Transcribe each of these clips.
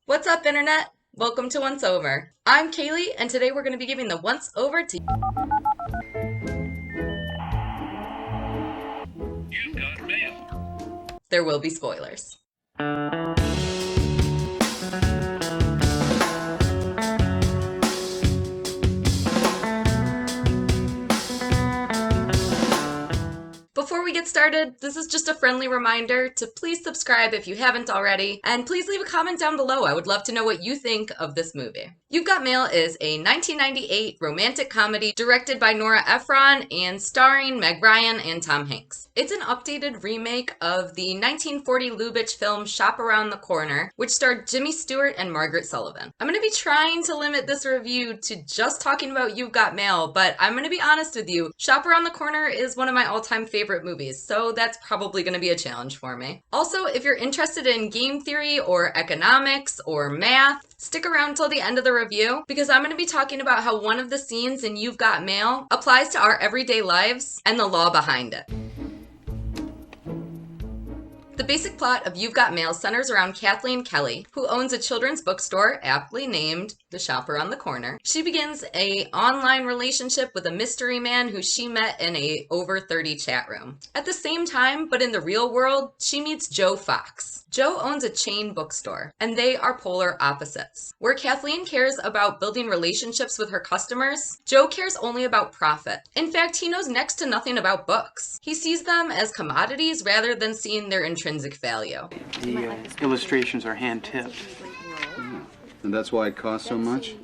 What's up, Internet? Welcome to Once Over. I'm Kaylee, and today we're going to be giving the Once Over to You've Got Mail. There will be spoilers. Before we get started, this is just a friendly reminder to please subscribe if you haven't already, and please leave a comment down below. I would love to know what you think of this movie. You've Got Mail is a 1998 romantic comedy directed by Nora Ephron and starring Meg Ryan and Tom Hanks. It's an updated remake of the 1940 Lubitsch film Shop Around the Corner, which starred Jimmy Stewart and Margaret Sullivan. I'm going to be trying to limit this review to just talking about You've Got Mail, but I'm going to be honest with you, Shop Around the Corner is one of my all-time favorite movies, so that's probably going to be a challenge for me. Also, if you're interested in game theory or economics or math, stick around till the end of the review because I'm going to be talking about how one of the scenes in You've Got Mail applies to our everyday lives and the law behind it. The basic plot of You've Got Mail centers around Kathleen Kelly, who owns a children's bookstore aptly named The Shop Around the Corner. She begins an online relationship with a mystery man who she met in a over 30 chat room. At the same time, but in the real world, she meets Joe Fox. Joe owns a chain bookstore, and they are polar opposites. Where Kathleen cares about building relationships with her customers, Joe cares only about profit. In fact, he knows next to nothing about books. He sees them as commodities rather than seeing their intrinsic value. The illustrations are hand-tipped. And that's why it costs so much?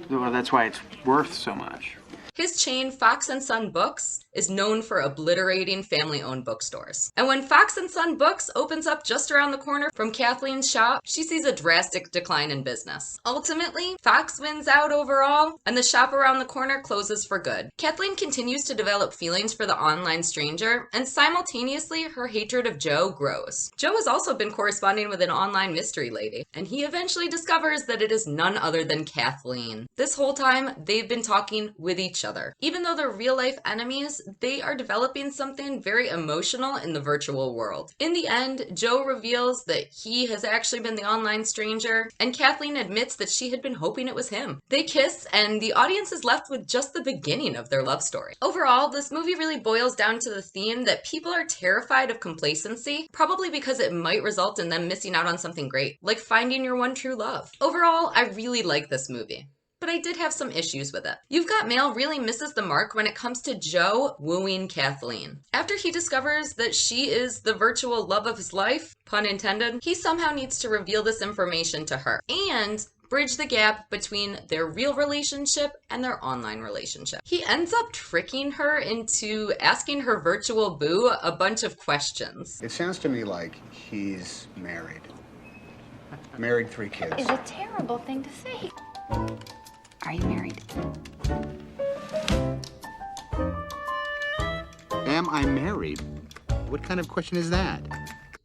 Well, that's why it's worth so much. His chain, Fox & Son Books, is known for obliterating family-owned bookstores. And when Fox & Son Books opens up just around the corner from Kathleen's shop, she sees a drastic decline in business. Ultimately, Fox wins out overall, and the shop around the corner closes for good. Kathleen continues to develop feelings for the online stranger, and simultaneously, her hatred of Joe grows. Joe has also been corresponding with an online mystery lady, and he eventually discovers that it is none other than Kathleen. This whole time, they've been talking with each other. Even though they're real-life enemies, they are developing something very emotional in the virtual world. In the end, Joe reveals that he has actually been the online stranger, and Kathleen admits that she had been hoping it was him. They kiss, and the audience is left with just the beginning of their love story. Overall, this movie really boils down to the theme that people are terrified of complacency, probably because it might result in them missing out on something great, like finding your one true love. Overall, I really like this movie, but I did have some issues with it. You've Got Mail really misses the mark when it comes to Joe wooing Kathleen. After he discovers that she is the virtual love of his life, pun intended, he somehow needs to reveal this information to her and bridge the gap between their real relationship and their online relationship. He ends up tricking her into asking her virtual boo a bunch of questions. It sounds to me like he's married. Married, 3 kids. It's a terrible thing to say. Are you married? Am I married? What kind of question is that?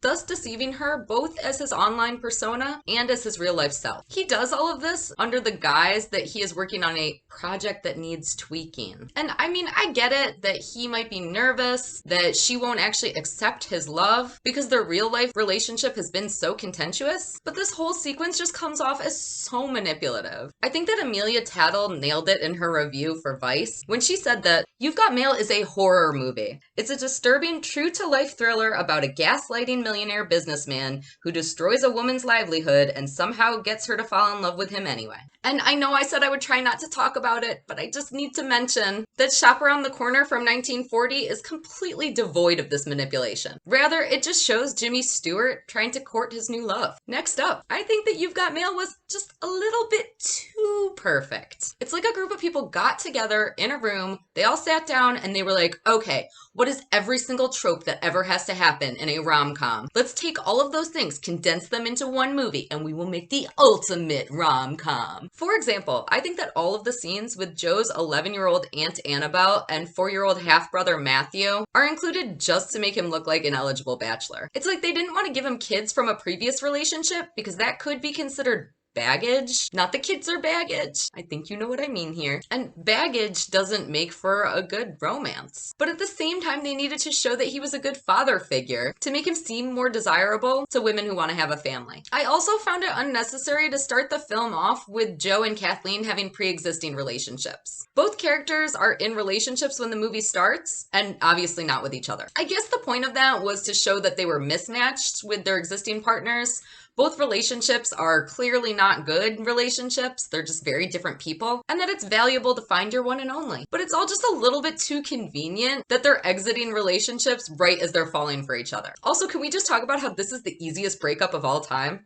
Thus deceiving her both as his online persona and as his real-life self. He does all of this under the guise that he is working on a project that needs tweaking. And I mean, I get it that he might be nervous, that she won't actually accept his love because their real-life relationship has been so contentious, but this whole sequence just comes off as so manipulative. I think that Amelia Tattle nailed it in her review for Vice when she said that You've Got Mail is a horror movie. It's a disturbing, true-to-life thriller about a gaslighting millionaire businessman who destroys a woman's livelihood and somehow gets her to fall in love with him anyway. And I know I said I would try not to talk about it, but I just need to mention that Shop Around the Corner from 1940 is completely devoid of this manipulation. Rather, it just shows Jimmy Stewart trying to court his new love. Next up, I think that You've Got Mail was just a little bit too perfect. It's like a group of people got together in a room, they all sat down and they were like, okay, what is every single trope that ever has to happen in a rom-com? Let's take all of those things, condense them into one movie, and we will make the ultimate rom-com. For example, I think that all of the scenes with Joe's 11-year-old Aunt Annabelle and 4-year-old half-brother Matthew are included just to make him look like an eligible bachelor. It's like they didn't want to give him kids from a previous relationship because that could be considered baggage. Not the kids are baggage. I think you know what I mean here. And baggage doesn't make for a good romance. But at the same time, they needed to show that he was a good father figure to make him seem more desirable to women who want to have a family. I also found it unnecessary to start the film off with Joe and Kathleen having pre-existing relationships. Both characters are in relationships when the movie starts, and obviously not with each other. I guess the point of that was to show that they were mismatched with their existing partners. Both relationships are clearly not good relationships. They're just very different people, and that it's valuable to find your one and only. But it's all just a little bit too convenient that they're exiting relationships right as they're falling for each other. Also, can we just talk about how this is the easiest breakup of all time?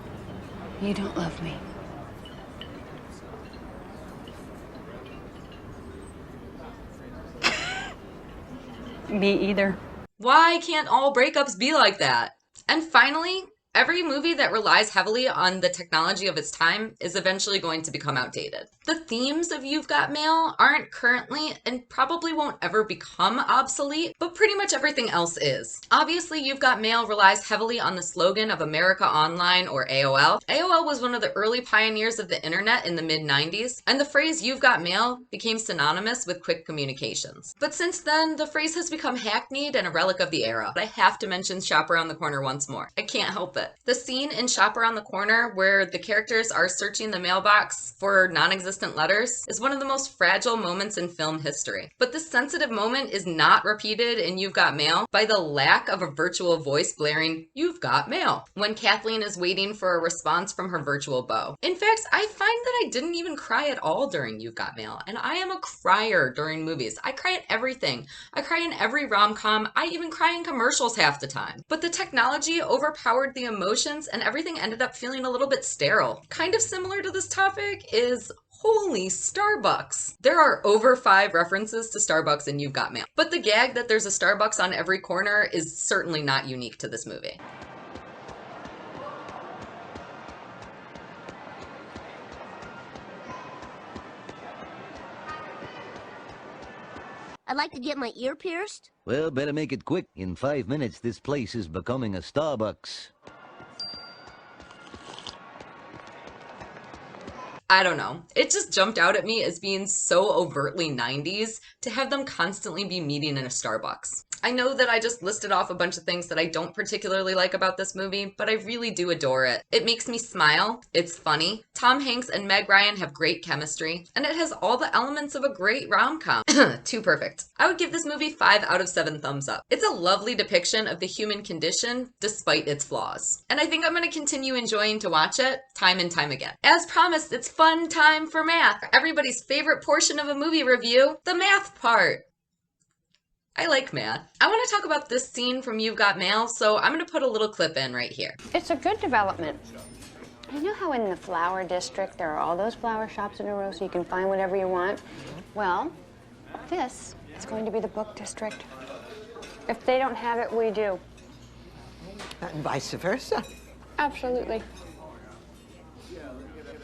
You don't love me. Me either. Why can't all breakups be like that? And finally, every movie that relies heavily on the technology of its time is eventually going to become outdated. The themes of You've Got Mail aren't currently and probably won't ever become obsolete, but pretty much everything else is. Obviously, You've Got Mail relies heavily on the slogan of America Online, or AOL. AOL was one of the early pioneers of the internet in the mid-90s, and the phrase You've Got Mail became synonymous with quick communications. But since then, the phrase has become hackneyed and a relic of the era. I have to mention Shop Around the Corner once more. I can't help it. The scene in Shop Around the Corner where the characters are searching the mailbox for non-existent letters is one of the most fragile moments in film history. But this sensitive moment is not repeated in You've Got Mail by the lack of a virtual voice blaring, "You've got mail," when Kathleen is waiting for a response from her virtual beau. In fact, I find that I didn't even cry at all during You've Got Mail, and I am a crier during movies. I cry at everything. I cry in every rom-com. I even cry in commercials half the time. But the technology overpowered the emotions, and everything ended up feeling a little bit sterile. Kind of similar to this topic is holy Starbucks. There are over 5 references to Starbucks in You've Got Mail. But the gag that there's a Starbucks on every corner is certainly not unique to this movie. I'd like to get my ear pierced. Well, better make it quick. In 5 minutes, this place is becoming a Starbucks. I don't know. It just jumped out at me as being so overtly 90s to have them constantly be meeting in a Starbucks. I know that I just listed off a bunch of things that I don't particularly like about this movie, but I really do adore it. It makes me smile, it's funny, Tom Hanks and Meg Ryan have great chemistry, and it has all the elements of a great rom-com. Too perfect. I would give this movie 5 out of 7 thumbs up. It's a lovely depiction of the human condition, despite its flaws. And I think I'm going to continue enjoying to watch it time and time again. As promised, it's fun time for math. Everybody's favorite portion of a movie review, the math part. I like math. I want to talk about this scene from You've Got Mail, so I'm going to put a little clip in right here. It's a good development. You know how in the flower district there are all those flower shops in a row so you can find whatever you want? Well, this is going to be the book district. If they don't have it, we do. And vice versa. Absolutely.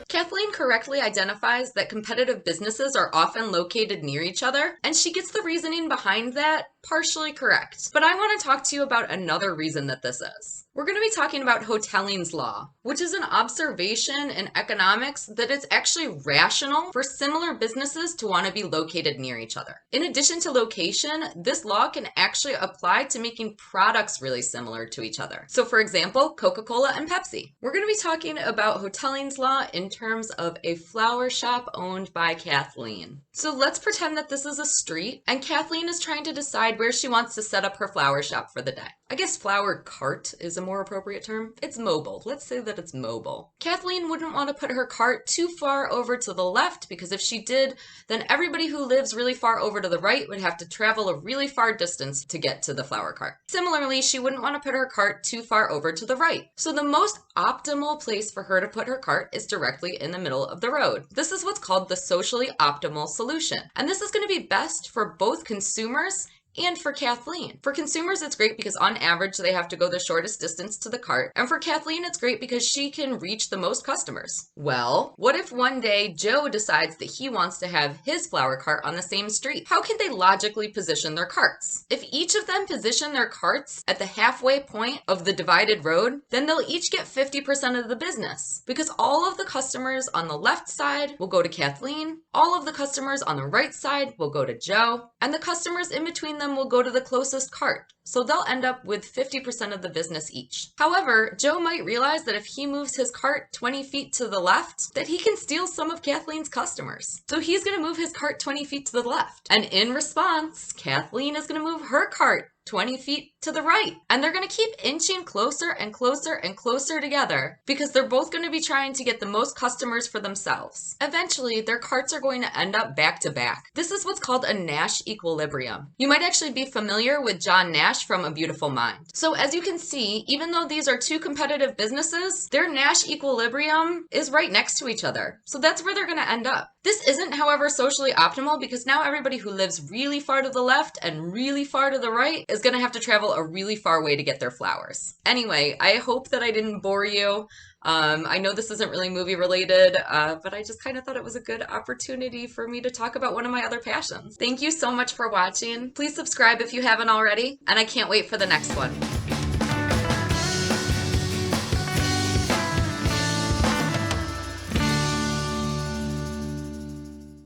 Kathleen correctly identifies that competitive businesses are often located near each other, and she gets the reasoning behind that partially correct. But I want to talk to you about another reason that this is. We're going to be talking about Hotelling's law, which is an observation in economics that it's actually rational for similar businesses to want to be located near each other. In addition to location, this law can actually apply to making products really similar to each other. So for example, Coca-Cola and Pepsi. We're going to be talking about Hotelling's law in terms of a flower shop owned by Kathleen. So let's pretend that this is a street and Kathleen is trying to decide where she wants to set up her flower shop for the day. I guess flower cart is a more appropriate term. It's mobile. Let's say that it's mobile. Kathleen wouldn't want to put her cart too far over to the left because if she did, then everybody who lives really far over to the right would have to travel a really far distance to get to the flower cart. Similarly, she wouldn't want to put her cart too far over to the right. So the most optimal place for her to put her cart is directly in the middle of the road. This is what's called the socially optimal solution. And this is going to be best for both consumers and for Kathleen. For consumers, it's great because on average, they have to go the shortest distance to the cart. And for Kathleen, it's great because she can reach the most customers. Well, what if one day Joe decides that he wants to have his flower cart on the same street? How can they logically position their carts? If each of them position their carts at the halfway point of the divided road, then they'll each get 50% of the business because all of the customers on the left side will go to Kathleen, all of the customers on the right side will go to Joe, and the customers in between them will go to the closest cart. So they'll end up with 50% of the business each. However, Joe might realize that if he moves his cart 20 feet to the left, that he can steal some of Kathleen's customers. So he's going to move his cart 20 feet to the left. And in response, Kathleen is going to move her cart 20 feet to the right. And they're going to keep inching closer and closer and closer together because they're both going to be trying to get the most customers for themselves. Eventually, their carts are going to end up back to back. This is what's called a Nash equilibrium. You might actually be familiar with John Nash from A Beautiful Mind. So as you can see, even though these are two competitive businesses, their Nash equilibrium is right next to each other. So that's where they're going to end up. This isn't, however, socially optimal because now everybody who lives really far to the left and really far to the right is going to have to travel a really far way to get their flowers. Anyway, I hope that I didn't bore you. I know this isn't really movie related, but I just kind of thought it was a good opportunity for me to talk about one of my other passions. Thank you so much for watching. Please subscribe if you haven't already, and I can't wait for the next one.